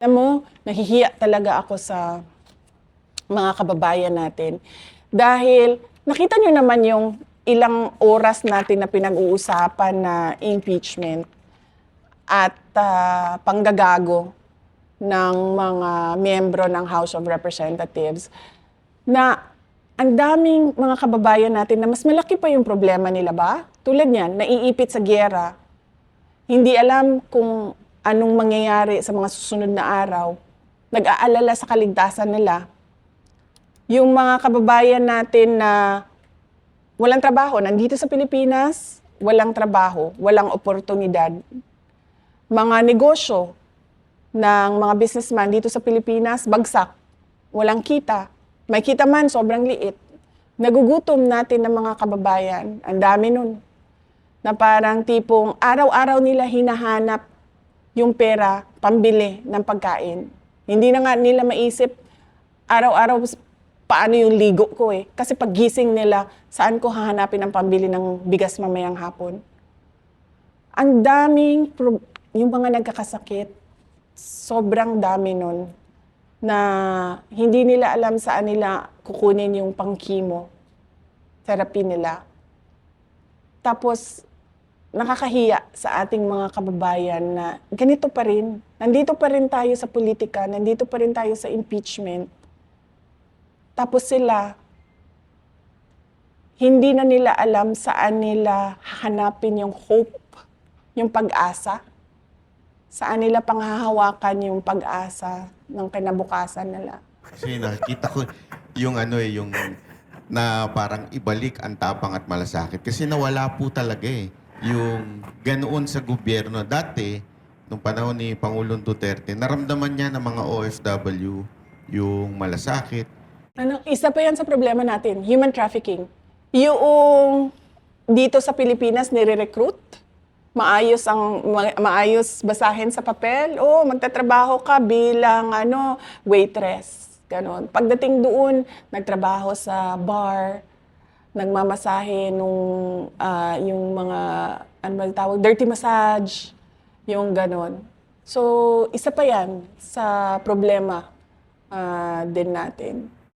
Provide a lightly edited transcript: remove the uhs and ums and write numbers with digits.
Alam mo, nahihiya talaga ako sa mga kababayan natin dahil nakita nyo naman yung ilang oras natin na pinag-uusapan na impeachment at panggagago ng mga miyembro ng House of Representatives na ang daming mga kababayan natin na mas malaki pa yung problema nila ba? Tulad niyan, naiipit sa giyera, hindi alam kung anong mangyayari sa mga susunod na araw, nag-aalala sa kaligtasan nila. Yung mga kababayan natin na walang trabaho, nandito sa Pilipinas, walang trabaho, walang oportunidad. Mga negosyo ng mga businessman dito sa Pilipinas, bagsak, walang kita. May kita man, sobrang liit. Nagugutom natin ng mga kababayan, ang dami nun. Na parang tipong araw-araw nila hinahanap yung pera, pambili ng pagkain. Hindi na nga nila maisip araw-araw paano yung ligo ko eh. Kasi paggising nila, saan ko hahanapin ang pambili ng bigas mamayang hapon? Ang daming, yung mga nagkakasakit, sobrang dami nun na hindi nila alam saan nila kukunin yung pang-chemo, therapy nila. Tapos, nakakahiya sa ating mga kababayan na ganito pa rin. Nandito pa rin tayo sa politika, nandito pa rin tayo sa impeachment. Tapos sila, hindi na nila alam saan nila hahanapin yung hope, yung pag-asa. Saan nila panghahawakan yung pag-asa ng kinabukasan nila. Kasi nakikita ko yung yung na parang ibalik ang tapang at malasakit. Kasi nawala po talaga yung ganoon sa gobyerno. Dati, nung panahon ni Pangulong Duterte, naramdaman niya ng mga OFW yung malasakit. Isa pa yan sa problema natin, human trafficking. Yung dito sa Pilipinas nire-recruit, maayos basahin sa papel, magtatrabaho ka bilang waitress, ganon. Pagdating doon, nagtrabaho sa bar, nagmamasahe yung mga tawag, dirty massage, yung ganon. So, isa pa yan sa problema din natin.